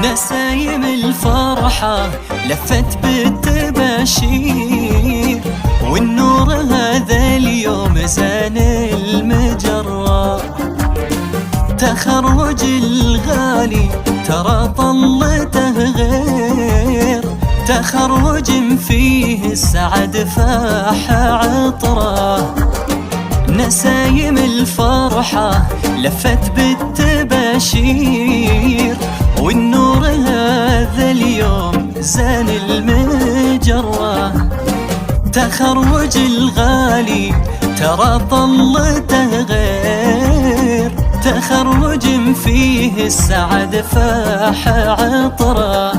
نسايم الفرحة لفت بالتباشير، والنور هذا اليوم زان المجرة. تخرج الغالي ترى طلته غير، تخرج فيه السعد فاح عطره. نسايم الفرحة لفت بالتباشير، والنور هذا اليوم زان المجرة. تخرج الغالي ترى طلته غير، تخرج فيه السعد فاح عطره.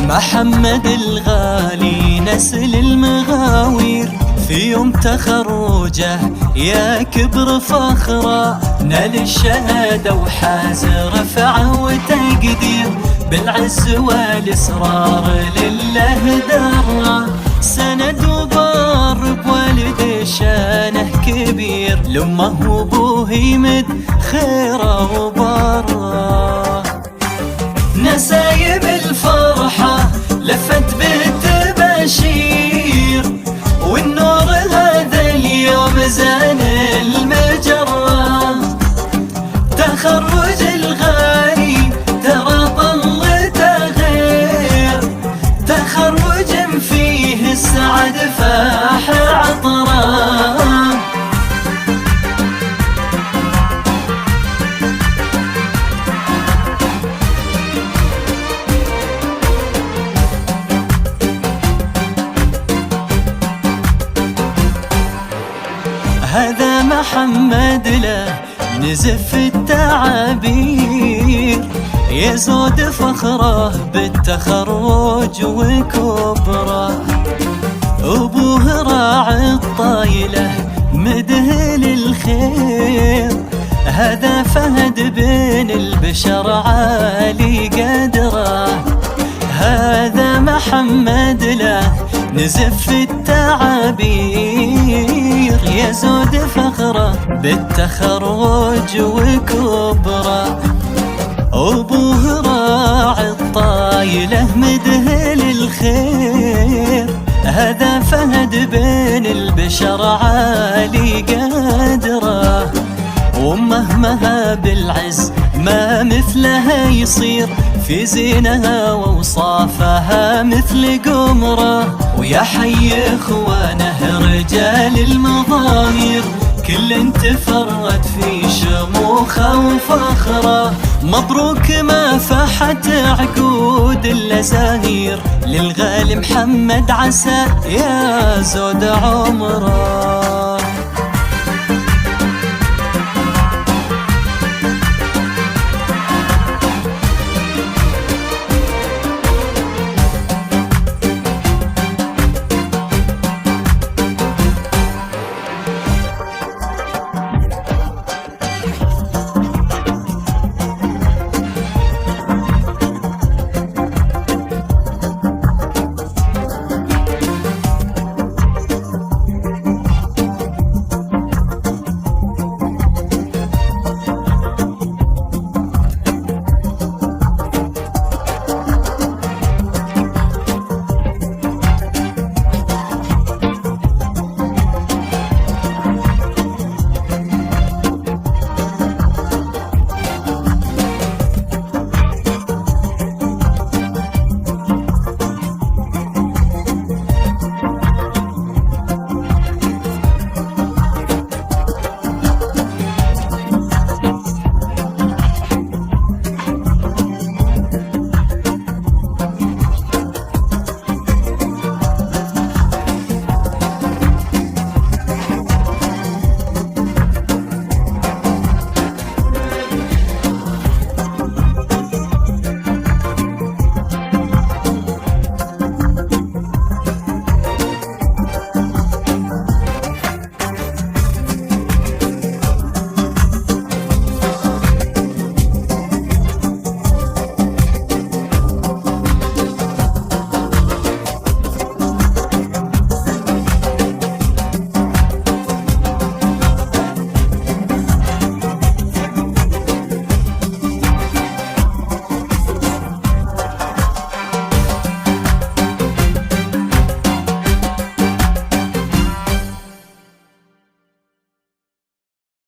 محمد الغالي نسل المغاوير، في يوم تخرجه يا كبر فخره. نال الشهادة وحاز رفعه وتقدير، بالعز والإصرار لله دره. سند وبار بوالد شانه كبير، لأمه وابوه يمد خيره وبره. نسايم الفرحة لفت بالتباشير، والنور هذا اليوم زان المجرة. تخرج الغالي ترى طلته غير، تخرج فيه السعد فاح عطره. هذا محمد له نزف التعابير، يزود فخره بالتخرج وكبره. أبوه راعي الطايلة مدهل الخير، هذا فهد بين البشر عالي قدره. هذا محمد له نزف التعابير، يزود فخره بالتخرج وكبره. أبوه راعي الطايلة مدهل الخير، هذا فهد بين البشر عالي قدره. ومهما بالعز ما مثلها يصير، في زينها ووصافها مثل قمره. ويا حي اخوانه رجال المظاهر، كل تفرد في شموخه وفخره. مبروك ما فحت عقود الازاهير، للغالي محمد عسى يا زود عمره.